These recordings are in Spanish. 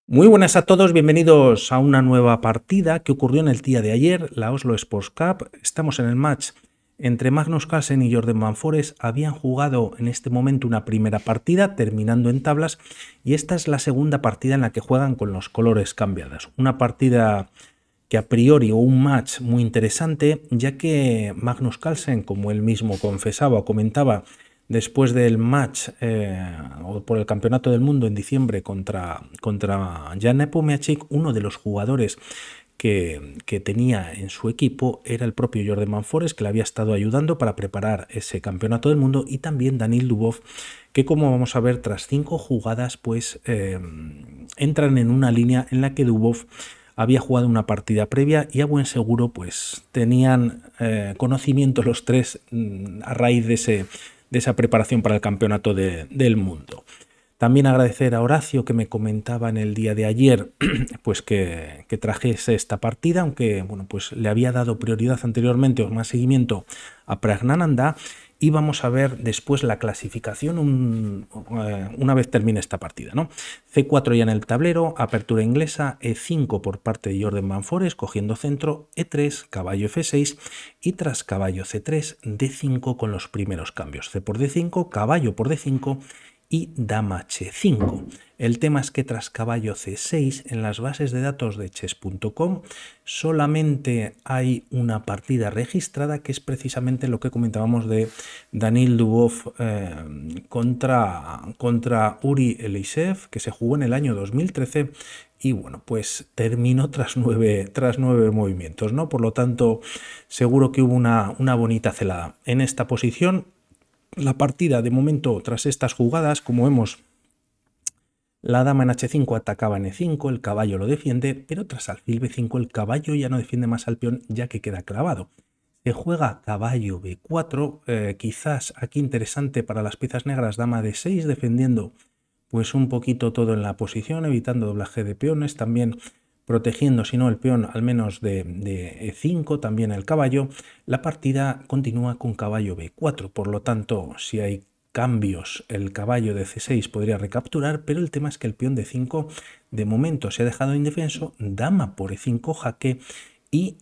Muy buenas a todos, bienvenidos a una nueva partida que ocurrió en el día de ayer, la Oslo Sports Cup. Estamos en el match entre Magnus Carlsen y Jordan Van Forest. Habían jugado en este momento una primera partida, terminando en tablas, y esta es la segunda partida en la que juegan con los colores cambiados. Una partida que a priori o un match muy interesante, ya que Magnus Carlsen, como él mismo confesaba o comentaba, después del match o por el campeonato del mundo en diciembre contra Jan Nepomniachtchi, uno de los jugadores que tenía en su equipo era el propio Jordan Van Forest, que le había estado ayudando para preparar ese campeonato del mundo, y también Daniil Dubov, que como vamos a ver tras 5 jugadas pues entran en una línea en la que Dubov había jugado una partida previa y a buen seguro pues tenían conocimiento los tres a raíz de esa preparación para el campeonato del mundo. También agradecer a Horacio, que me comentaba en el día de ayer pues que trajese esta partida, aunque bueno, pues le había dado prioridad anteriormente o más seguimiento a Pragnananda. Y vamos a ver después la clasificación una vez termine esta partida, ¿no? C4 ya en el tablero, apertura inglesa, E5 por parte de Jordan Van Forest cogiendo centro, E3, caballo F6 y tras caballo C3, D5 con los primeros cambios. C por D5, caballo por D5 y dama H5. El tema es que tras caballo C6 en las bases de datos de chess.com solamente hay una partida registrada, que es precisamente lo que comentábamos de Daniil Dubov contra Uri Eliseev, que se jugó en el año 2013 y bueno, pues terminó tras nueve movimientos, ¿no? Por lo tanto, seguro que hubo una bonita celada en esta posición. La partida, de momento, tras estas jugadas, como vemos, la dama en H5 atacaba en E5, el caballo lo defiende, pero tras alfil B5 el caballo ya no defiende más al peón, ya que queda clavado. Se juega caballo B4, quizás aquí interesante para las piezas negras, dama D6 defendiendo pues un poquito todo en la posición, evitando doblaje de peones, también protegiendo, si no el peón, al menos de E5, también el caballo. La partida continúa con caballo B4, por lo tanto, si hay cambios, el caballo de C6 podría recapturar, pero el tema es que el peón de 5 de momento se ha dejado indefenso, dama por E5 jaque, y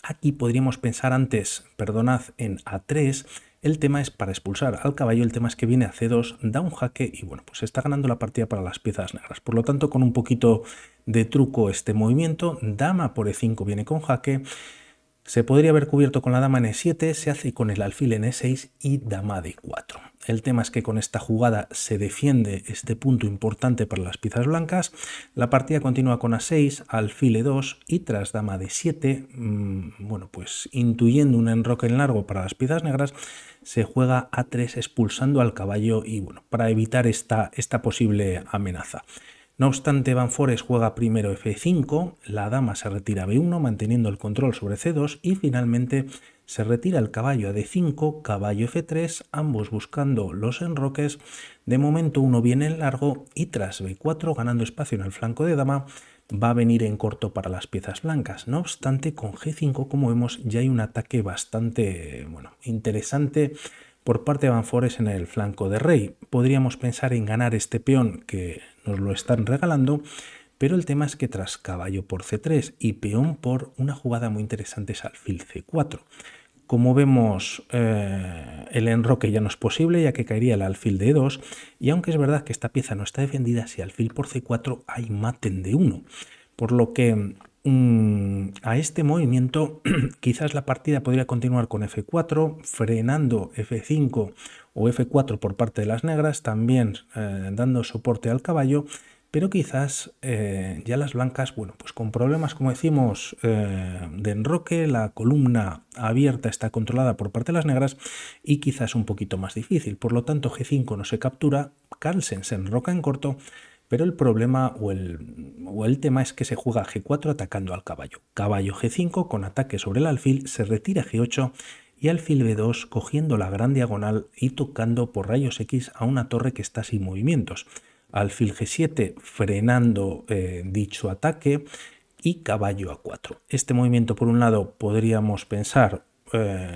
aquí podríamos pensar antes, perdonad, en A3. El tema es para expulsar al caballo, el tema es que viene a C2, da un jaque y bueno, pues está ganando la partida para las piezas negras. Por lo tanto, con un poquito de truco este movimiento, dama por E5 viene con jaque, se podría haber cubierto con la dama en E7, se hace con el alfil en E6 y dama D4. El tema es que con esta jugada se defiende este punto importante para las piezas blancas. La partida continúa con A6, alfil E2 y tras dama D7, bueno, pues intuyendo un enroque en largo para las piezas negras, se juega A3 expulsando al caballo y bueno, para evitar esta posible amenaza. No obstante, Van Forest juega primero F5, la dama se retira a B1 manteniendo el control sobre C2 y finalmente se retira el caballo a D5, caballo F3, ambos buscando los enroques. De momento uno viene en largo y tras B4, ganando espacio en el flanco de dama, va a venir en corto para las piezas blancas. No obstante, con G5, como vemos, ya hay un ataque bastante interesante por parte de Van Forest en el flanco de rey. Podríamos pensar en ganar este peón que nos lo están regalando, pero el tema es que tras caballo por C3 y peón por una jugada muy interesante es alfil C4. Como vemos, el enroque ya no es posible, ya que caería el alfil de E2, y aunque es verdad que esta pieza no está defendida, si alfil por C4 hay mate en D1, por lo que a este movimiento quizás la partida podría continuar con F4, frenando F5 o F4 por parte de las negras, también dando soporte al caballo, pero quizás ya las blancas, bueno, pues con problemas, como decimos, de enroque, la columna abierta está controlada por parte de las negras y quizás un poquito más difícil. Por lo tanto, G5 no se captura, Carlsen se enroca en corto, pero el problema o el tema es que se juega G4 atacando al caballo. Caballo G5 con ataque sobre el alfil, se retira G8 y alfil B2 cogiendo la gran diagonal y tocando por rayos X a una torre que está sin movimientos. Alfil G7 frenando dicho ataque y caballo A4. Este movimiento, por un lado, podríamos pensar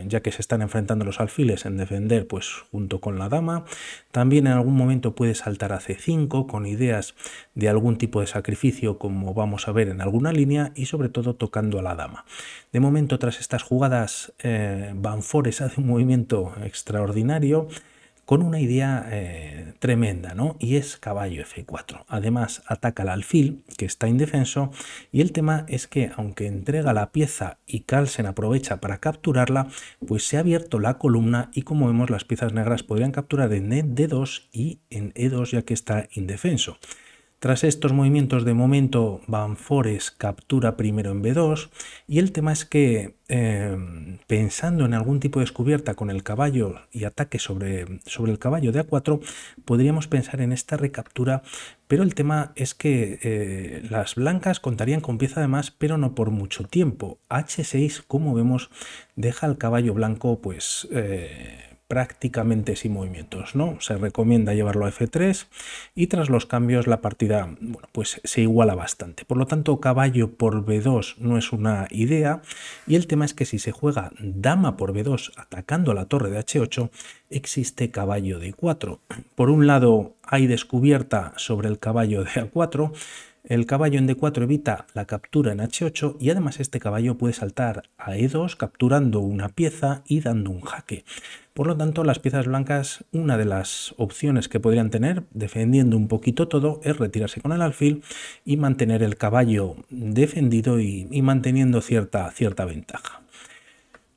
ya que se están enfrentando los alfiles, en defender pues junto con la dama. También en algún momento puede saltar a C5 con ideas de algún tipo de sacrificio, como vamos a ver en alguna línea, y sobre todo tocando a la dama. De momento, tras estas jugadas, Van Fore's hace un movimiento extraordinario con una idea tremenda, ¿no? Y es caballo F4. Además, ataca al alfil, que está indefenso, y el tema es que, aunque entrega la pieza y Carlsen aprovecha para capturarla, pues se ha abierto la columna y, como vemos, las piezas negras podrían capturar en D2 y en E2, ya que está indefenso. Tras estos movimientos, de momento, Van Fore's captura primero en B2, y el tema es que, pensando en algún tipo de descubierta con el caballo y ataque sobre el caballo de A4, podríamos pensar en esta recaptura, pero el tema es que las blancas contarían con pieza de más, pero no por mucho tiempo. H6, como vemos, deja al caballo blanco pues prácticamente sin movimientos, ¿no? Se recomienda llevarlo a F3 y tras los cambios la partida, bueno, pues se iguala bastante. Por lo tanto, caballo por B2 no es una idea, y el tema es que si se juega dama por B2 atacando a la torre de H8, existe caballo de A4. Por un lado hay descubierta sobre el caballo de A4. El caballo en D4 evita la captura en H8 y además este caballo puede saltar a E2 capturando una pieza y dando un jaque. Por lo tanto, las piezas blancas, una de las opciones que podrían tener, defendiendo un poquito todo, es retirarse con el alfil y mantener el caballo defendido y manteniendo cierta ventaja.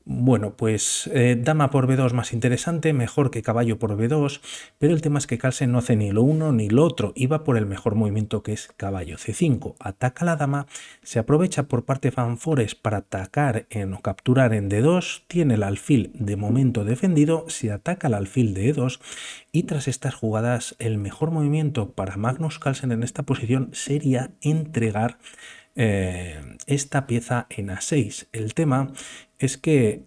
Bueno, pues dama por B2 más interesante, mejor que caballo por B2, pero el tema es que Carlsen no hace ni lo uno ni lo otro, y va por el mejor movimiento, que es caballo C5. Ataca a la dama, se aprovecha por parte de Van Fore's para atacar o capturar en D2, tiene el alfil de momento defendido, se ataca al alfil de E2, y tras estas jugadas el mejor movimiento para Magnus Carlsen en esta posición sería entregar esta pieza en A6. El tema es que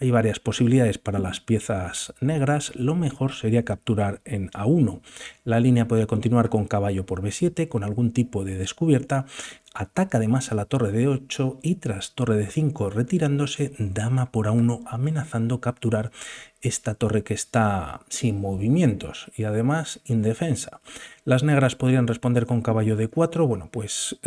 hay varias posibilidades para las piezas negras. Lo mejor sería capturar en A1. La línea puede continuar con caballo por B7 con algún tipo de descubierta. Ataca además a la torre de 8 y tras torre de 5 retirándose, dama por A1 amenazando capturar esta torre que está sin movimientos y además indefensa. Las negras podrían responder con caballo de 4, bueno, pues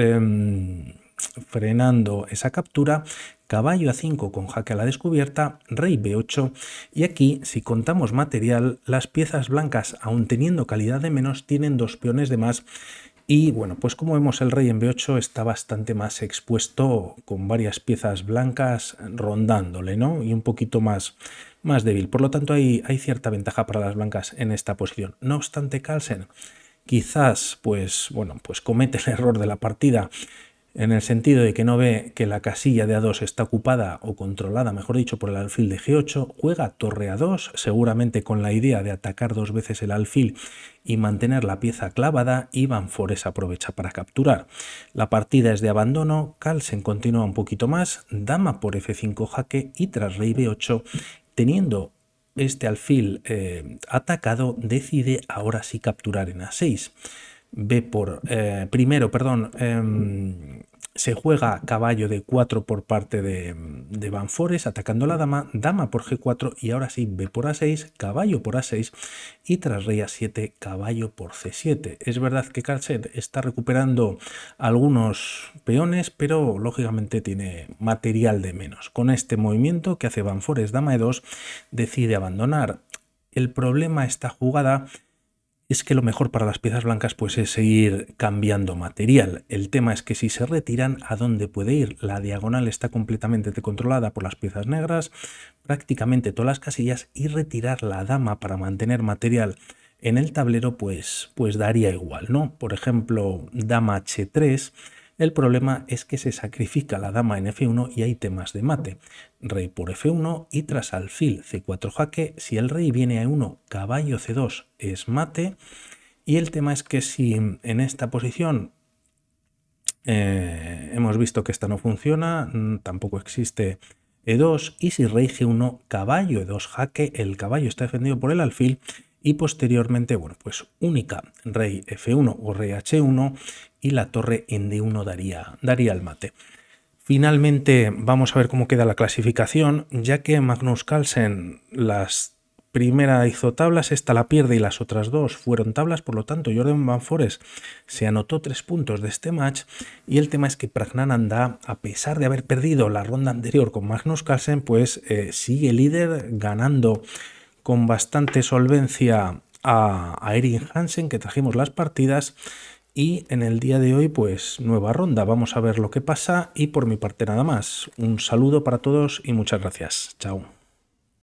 frenando esa captura, caballo A5 con jaque a la descubierta, rey B8, y aquí, si contamos material, las piezas blancas, aun teniendo calidad de menos, tienen 2 peones de más. Y bueno, pues como vemos, el rey en B8 está bastante más expuesto, con varias piezas blancas rondándole, ¿no? Y un poquito más débil. Por lo tanto, hay cierta ventaja para las blancas en esta posición. No obstante, Carlsen quizás, pues bueno, pues comete el error de la partida, en el sentido de que no ve que la casilla de A2 está ocupada o controlada, mejor dicho, por el alfil de G8, juega torre A2, seguramente con la idea de atacar 2 veces el alfil y mantener la pieza clavada, y Van Fore's aprovecha para capturar. La partida es de abandono, Carlsen continúa un poquito más, dama por F5 jaque y tras rey B8, teniendo este alfil atacado, decide ahora sí capturar en A6. Se juega caballo de 4 por parte de Van Fore's atacando la dama, dama por G4 y ahora sí B por A6, caballo por A6 y tras rey A7, caballo por C7. Es verdad que Carlsen está recuperando algunos peones, pero lógicamente tiene material de menos. Con este movimiento que hace Van Fore's dama E2, decide abandonar. El problema de esta jugada es que lo mejor para las piezas blancas pues es seguir cambiando material. El tema es que si se retiran, ¿a dónde puede ir? La diagonal está completamente controlada por las piezas negras, prácticamente todas las casillas, y retirar la dama para mantener material en el tablero pues daría igual, ¿no? Por ejemplo, dama H3. El problema es que se sacrifica la dama en F1 y hay temas de mate. Rey por F1 y tras alfil C4 jaque, si el rey viene a E1, caballo C2 es mate. Y el tema es que si en esta posición hemos visto que esta no funciona, tampoco existe E2, y si rey G1, caballo E2 jaque, el caballo está defendido por el alfil. Y posteriormente, bueno, pues única rey F1 o rey H1 y la torre en D1 daría el mate. Finalmente vamos a ver cómo queda la clasificación, ya que Magnus Carlsen las primera hizo tablas, esta la pierde y las otras dos fueron tablas, por lo tanto Jordan Van Forest se anotó 3 puntos de este match y el tema es que Praggnanandhaa, a pesar de haber perdido la ronda anterior con Magnus Carlsen, pues sigue líder ganando con bastante solvencia a Erin Hansen, que trajimos las partidas. Y en el día de hoy, pues nueva ronda. Vamos a ver lo que pasa y por mi parte nada más. Un saludo para todos y muchas gracias. Chao.